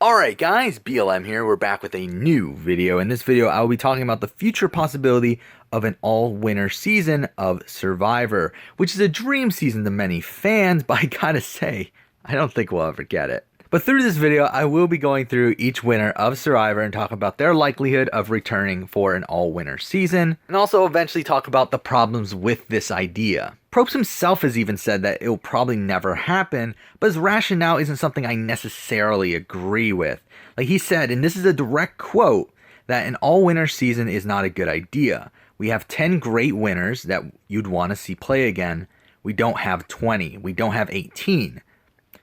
Alright guys, BLM here, we're back with a new video. In this video, I will be talking about the future possibility of an all-winner season of Survivor, which is a dream season to many fans, but I gotta say, I don't think we'll ever get it. But through this video, I will be going through each winner of Survivor and talk about their likelihood of returning for an all-winner season, and also eventually talk about the problems with this idea. Probst himself has even said that it will probably never happen, but his rationale isn't something I necessarily agree with. Like he said, and this is a direct quote, that an all-winner season is not a good idea. We have 10 great winners that you'd want to see play again. We don't have 20. We don't have 18.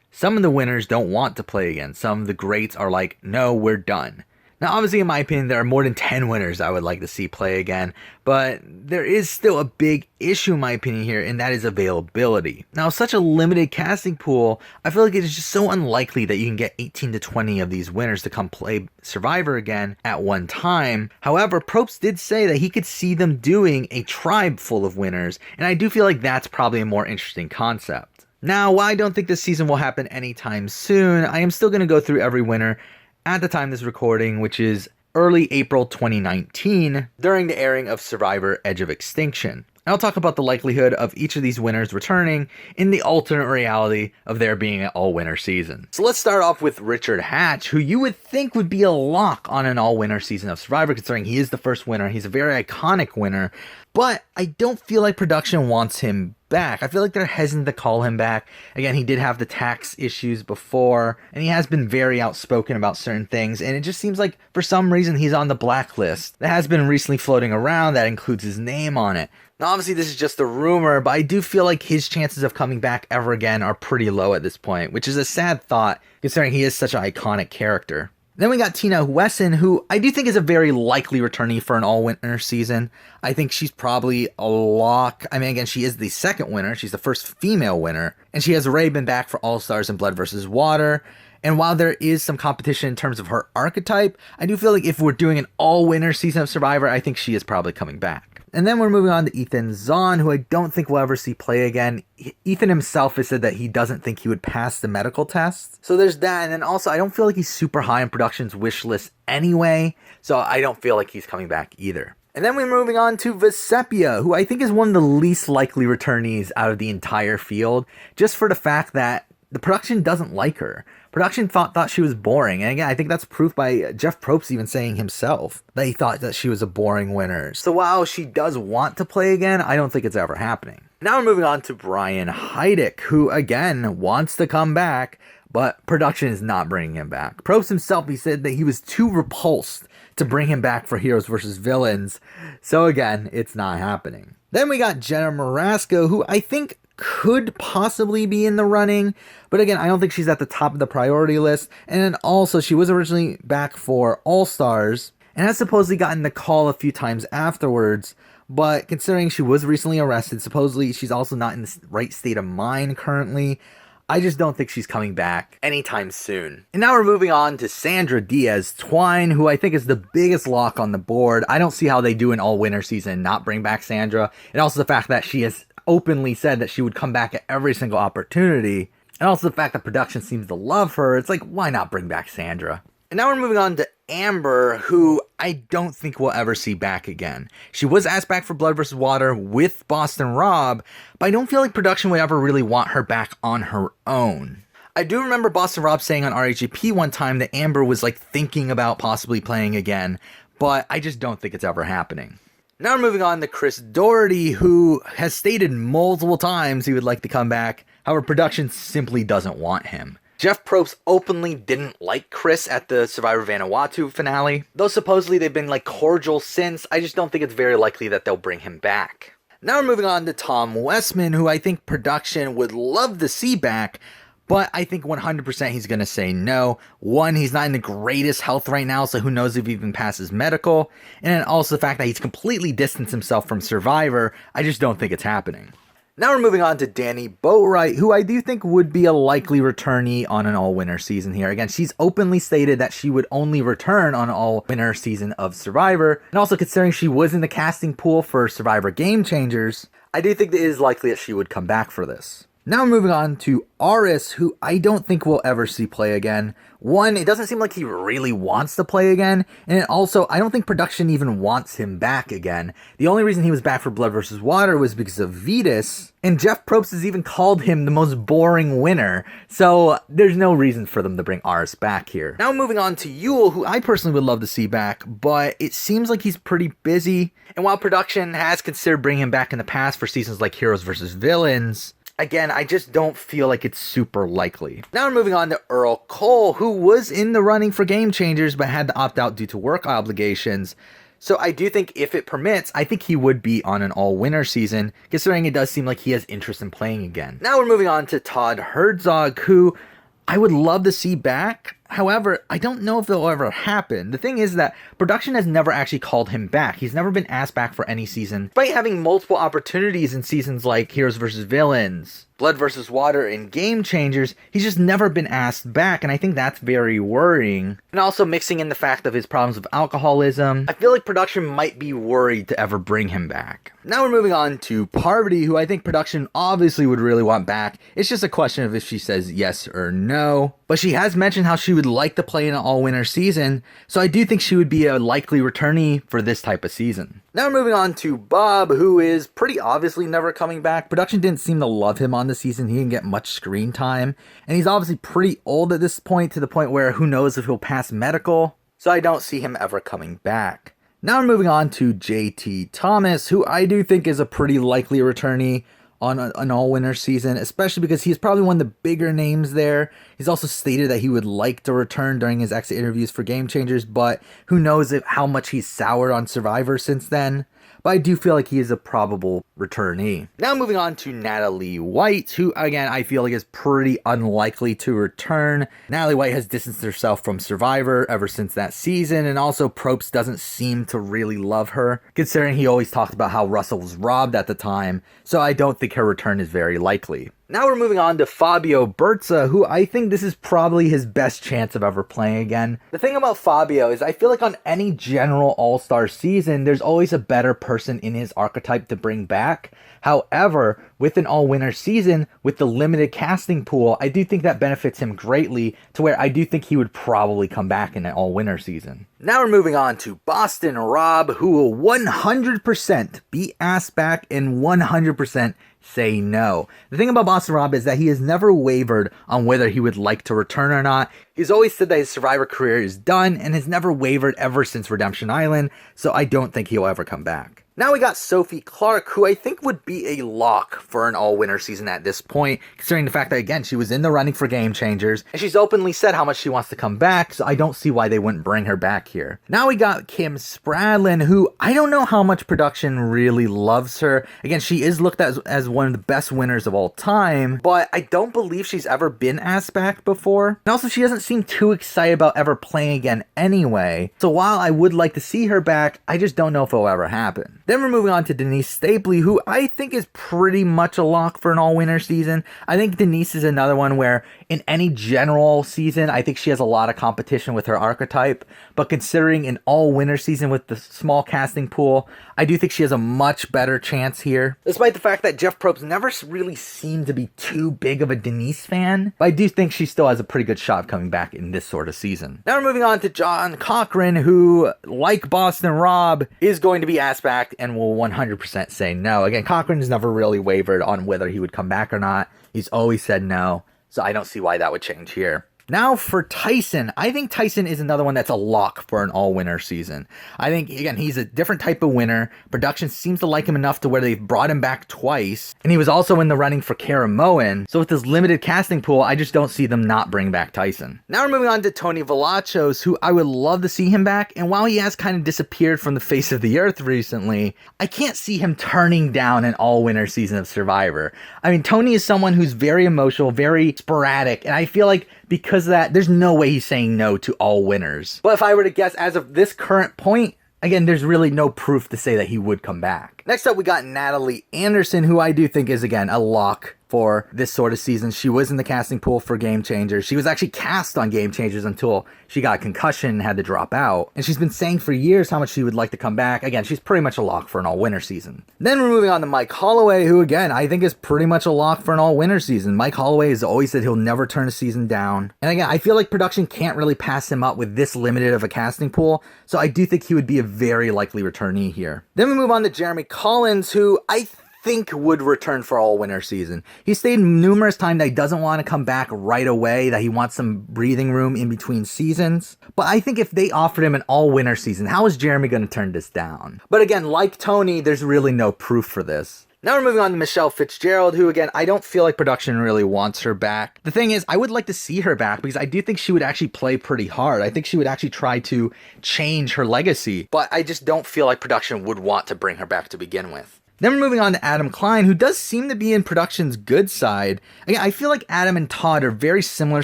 Some of the winners don't want to play again. Some of the greats are like, no, we're done. Now, obviously, in my opinion, there are more than 10 winners I would like to see play again, but there is still a big issue, in my opinion, here, and that is availability. Now, such a limited casting pool, I feel like it is just so unlikely that you can get 18 to 20 of these winners to come play Survivor again at one time. However, Probst did say that he could see them doing a tribe full of winners, and I do feel like that's probably a more interesting concept. Now, while I don't think this season will happen anytime soon, I am still going to go through every winner at the time of this recording, which is early April 2019, during the airing of Survivor Edge of Extinction. And I'll talk about the likelihood of each of these winners returning in the alternate reality of there being an all-winner season. So let's start off with Richard Hatch, who you would think would be a lock on an all-winner season of Survivor, considering he is the first winner. He's a very iconic winner, but I don't feel like production wants him back. I feel like they're hesitant to call him back. Again, he did have the tax issues before, and he has been very outspoken about certain things, and it just seems like for some reason he's on the blacklist that has been recently floating around that includes his name on it. Now, obviously, this is just a rumor, but I do feel like his chances of coming back ever again are pretty low at this point, which is a sad thought, considering he is such an iconic character. Then we got Tina Wesson, who I do think is a very likely returnee for an all-winner season. I think she's probably a lock. I mean, again, she is the second winner. She's the first female winner. And she has already been back for All-Stars and Blood vs. Water. And while there is some competition in terms of her archetype, I do feel like if we're doing an all-winner season of Survivor, I think she is probably coming back. And then we're moving on to Ethan Zohn, who I don't think we'll ever see play again. Ethan himself has said that he doesn't think he would pass the medical test. So there's that. And then also, I don't feel like he's super high on production's wish list anyway. So I don't feel like he's coming back either. And then we're moving on to Vesepia, who I think is one of the least likely returnees out of the entire field, just for the fact that the production doesn't like her. Production thought she was boring, and again, I think that's proof by Jeff Probst even saying himself that he thought that she was a boring winner. So while she does want to play again, I don't think it's ever happening. Now we're moving on to Brian Heidick, who again wants to come back, but production is not bringing him back. Probst himself, he said that he was too repulsed to bring him back for Heroes vs. Villains. So again, it's not happening. Then we got Jenna Marasco, who I think could possibly be in the running, but again, I don't think she's at the top of the priority list. And then also, she was originally back for All-Stars and has supposedly gotten the call a few times afterwards, but considering she was recently arrested, supposedly she's also not in the right state of mind currently. I just don't think she's coming back anytime soon. And now we're moving on to Sandra Diaz-Twine, who I think is the biggest lock on the board. I don't see how they do an all-winner season and not bring back Sandra. And also the fact that she has openly said that she would come back at every single opportunity. And also the fact that production seems to love her. It's like, why not bring back Sandra? And now we're moving on to Amber, who I don't think we'll ever see back again. She was asked back for Blood vs. Water with Boston Rob, but I don't feel like production would ever really want her back on her own. I do remember Boston Rob saying on RHAP one time that Amber was like thinking about possibly playing again, but I just don't think it's ever happening. Now we're moving on to Chris Doherty, who has stated multiple times he would like to come back. However, production simply doesn't want him. Jeff Probst openly didn't like Chris at the Survivor Vanuatu finale. Though supposedly they've been like cordial since, I just don't think it's very likely that they'll bring him back. Now we're moving on to Tom Westman, who I think production would love to see back, but I think 100% he's going to say no. One, he's not in the greatest health right now, so who knows if he even passes medical. And then also the fact that he's completely distanced himself from Survivor. I just don't think it's happening. Now we're moving on to Danny Boatwright, who I do think would be a likely returnee on an all-winner season here. Again, she's openly stated that she would only return on an all-winner season of Survivor. And also considering she was in the casting pool for Survivor Game Changers, I do think it is likely that she would come back for this. Now moving on to Aris, who I don't think we'll ever see play again. One, it doesn't seem like he really wants to play again, and also, I don't think production even wants him back again. The only reason he was back for Blood vs. Water was because of Vetus, and Jeff Probst has even called him the most boring winner, so there's no reason for them to bring Aris back here. Now moving on to Yul, who I personally would love to see back, but it seems like he's pretty busy, and while production has considered bringing him back in the past for seasons like Heroes vs. Villains, again, I just don't feel like it's super likely. Now we're moving on to Earl Cole, who was in the running for Game Changers, but had to opt out due to work obligations. So I do think if it permits, I think he would be on an all-winner season, considering it does seem like he has interest in playing again. Now we're moving on to Todd Herzog, who I would love to see back. However, I don't know if it'll ever happen. The thing is that production has never actually called him back. He's never been asked back for any season, despite having multiple opportunities in seasons like Heroes vs. Villains, Blood vs. Water, and Game Changers. He's just never been asked back, and I think that's very worrying. And also mixing in the fact of his problems with alcoholism, I feel like production might be worried to ever bring him back. Now we're moving on to Parvati, who I think production obviously would really want back. It's just a question of if she says yes or no. But she has mentioned how she would like to play in an all-winner season, so I do think she would be a likely returnee for this type of season. Now moving on to Bob, who is pretty obviously never coming back. Production didn't seem to love him on the season. He didn't get much screen time, and he's obviously pretty old at this point, to the point where who knows if he'll pass medical, so I don't see him ever coming back. Now we're moving on to JT Thomas, who I do think is a pretty likely returnee on an all-winner season, especially because he's probably one of the bigger names there. He's also stated that he would like to return during his exit interviews for Game Changers, but who knows how much he's soured on Survivor since then. But I do feel like he is a probable returnee. Now moving on to Natalie White, who again I feel like is pretty unlikely to return. Natalie White has distanced herself from Survivor ever since that season, and also Probst doesn't seem to really love her, considering he always talked about how Russell was robbed at the time, so I don't think her return is very likely. Now we're moving on to Fabio Berza, who I think this is probably his best chance of ever playing again. The thing about Fabio is I feel like on any general all-star season, there's always a better person in his archetype to bring back. However, with an all-winner season, with the limited casting pool, I do think that benefits him greatly, to where I do think he would probably come back in an all-winner season. Now we're moving on to Boston Rob, who will 100% be asked back and 100% say no. The thing about Boston Rob is that he has never wavered on whether he would like to return or not. He's always said that his Survivor career is done and has never wavered ever since Redemption Island, so I don't think he'll ever come back. Now we got Sophie Clark, who I think would be a lock for an all-winner season at this point, considering the fact that, again, she was in the running for Game Changers, and she's openly said how much she wants to come back, so I don't see why they wouldn't bring her back here. Now we got Kim Spradlin, who I don't know how much production really loves her. Again, she is looked at as one of the best winners of all time, but I don't believe she's ever been asked back before. And also, she doesn't seem too excited about ever playing again anyway, so while I would like to see her back, I just don't know if it'll ever happen. Then we're moving on to Denise Stapley, who I think is pretty much a lock for an all-winner season. I think Denise is another one where in any general season, I think she has a lot of competition with her archetype, but considering an all-winner season with the small casting pool, I do think she has a much better chance here. Despite the fact that Jeff Probst never really seemed to be too big of a Denise fan, but I do think she still has a pretty good shot of coming back in this sort of season. Now we're moving on to John Cochran, who, like Boston Rob, is going to be asked back and will 100% say no. Again, Cochran has never really wavered on whether he would come back or not. He's always said no, so I don't see why that would change here. Now for Tyson, I think Tyson is another one that's a lock for an all-winner season. I think, again, he's a different type of winner. Production seems to like him enough to where they've brought him back twice. And he was also in the running for Karamoan. So with this limited casting pool, I just don't see them not bringing back Tyson. Now we're moving on to Tony Velachos, who I would love to see him back. And while he has kind of disappeared from the face of the earth recently, I can't see him turning down an all-winner season of Survivor. I mean, Tony is someone who's very emotional, very sporadic, and I feel like because of that, there's no way he's saying no to all winners. But if I were to guess, as of this current point, again, there's really no proof to say that he would come back. Next up, we got Natalie Anderson, who I do think is, again, a lock for this sort of season. She was in the casting pool for Game Changers. She was actually cast on Game Changers until she got a concussion and had to drop out. And she's been saying for years how much she would like to come back. Again, she's pretty much a lock for an all-winner season. Then we're moving on to Mike Holloway, who again, I think is pretty much a lock for an all-winner season. Mike Holloway has always said he'll never turn a season down. And again, I feel like production can't really pass him up with this limited of a casting pool. So I do think he would be a very likely returnee here. Then we move on to Jeremy Collins, who I think would return for all-winner season. He stated numerous times that he doesn't want to come back right away, that he wants some breathing room in between seasons. But I think if they offered him an all-winner season, how is Jeremy going to turn this down? But again, like Tony, there's really no proof for this. Now we're moving on to Michelle Fitzgerald, who again, I don't feel like production really wants her back. The thing is, I would like to see her back because I do think she would actually play pretty hard. I think she would actually try to change her legacy, but I just don't feel like production would want to bring her back to begin with. Then we're moving on to Adam Klein, who does seem to be in production's good side. Again, I feel like Adam and Todd are very similar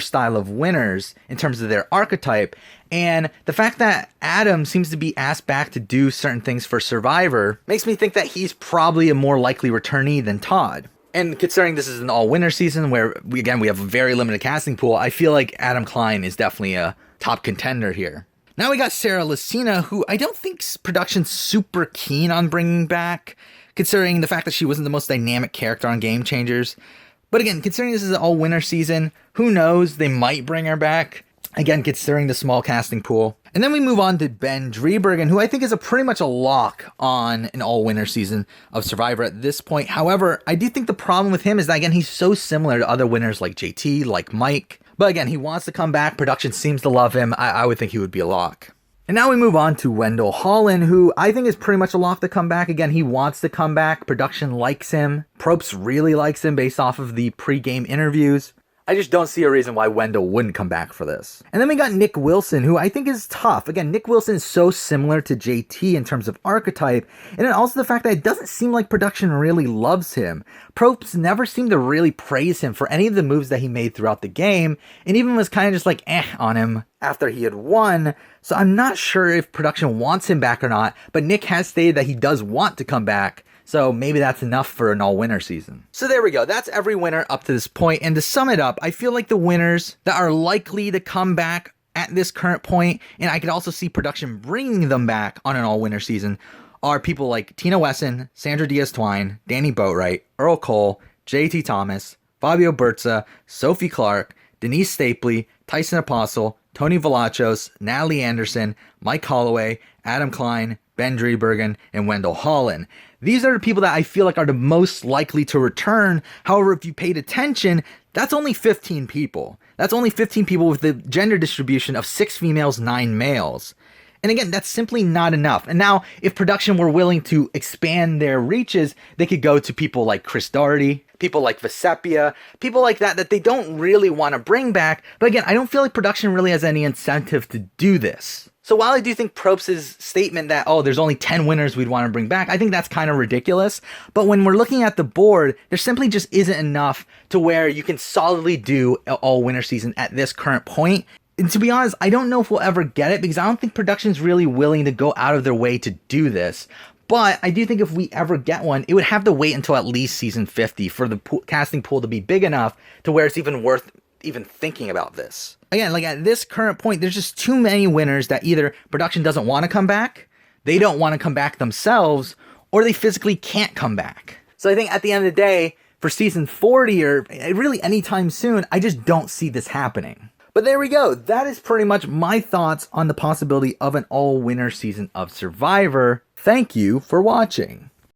style of winners in terms of their archetype. And the fact that Adam seems to be asked back to do certain things for Survivor makes me think that he's probably a more likely returnee than Todd. And considering this is an all-winner season where, we have a very limited casting pool, I feel like Adam Klein is definitely a top contender here. Now we got Sarah Lucina, who I don't think production's super keen on bringing back, considering the fact that she wasn't the most dynamic character on Game Changers. But again, considering this is an all-winner season, who knows, they might bring her back. Again, considering the small casting pool. And then we move on to Ben Driebergen, who I think is pretty much a lock on an all-winner season of Survivor at this point. However, I do think the problem with him is that, again, he's so similar to other winners like JT, like Mike. But again, he wants to come back. Production seems to love him. I would think he would be a lock. And now we move on to Wendell Holland, who I think is pretty much a lock to come back. Again, he wants to come back. Production likes him. Probst really likes him based off of the pre-game interviews. I just don't see a reason why Wendell wouldn't come back for this. And then we got Nick Wilson, who I think is tough. Again, Nick Wilson is so similar to JT in terms of archetype, and then also the fact that it doesn't seem like production really loves him. Probst never seemed to really praise him for any of the moves that he made throughout the game, and even was kind of just like on him after he had won. So I'm not sure if production wants him back or not, but Nick has stated that he does want to come back. So maybe that's enough for an all-winner season. So there we go. That's every winner up to this point. And to sum it up, I feel like the winners that are likely to come back at this current point, and I could also see production bringing them back on an all-winner season, are people like Tina Wesson, Sandra Diaz-Twine, Danny Boatwright, Earl Cole, JT Thomas, Fabio Berza, Sophie Clark, Denise Stapley, Tyson Apostle, Tony Velachos, Natalie Anderson, Mike Holloway, Adam Klein, Ben Driebergen, and Wendell Holland. These are the people that I feel like are the most likely to return. However, if you paid attention, that's only 15 people. That's only 15 people with the gender distribution of 6 females, 9 males. And again, that's simply not enough. And now, if production were willing to expand their reaches, they could go to people like Chris Doherty, people like Vesepia, people like that they don't really want to bring back. But again, I don't feel like production really has any incentive to do this. So while I do think Probst's statement that, oh, there's only 10 winners we'd want to bring back, I think that's kind of ridiculous. But when we're looking at the board, there simply just isn't enough to where you can solidly do an all-winner season at this current point. And to be honest, I don't know if we'll ever get it because I don't think production's really willing to go out of their way to do this. But I do think if we ever get one, it would have to wait until at least season 50 for the casting pool to be big enough to where it's even worth even thinking about this. Again, like at this current point, there's just too many winners that either production doesn't want to come back, they don't want to come back themselves, or they physically can't come back. So I think at the end of the day, for season 40 or really anytime soon, I just don't see this happening. But there we go. That is pretty much my thoughts on the possibility of an all-winner season of Survivor. Thank you for watching.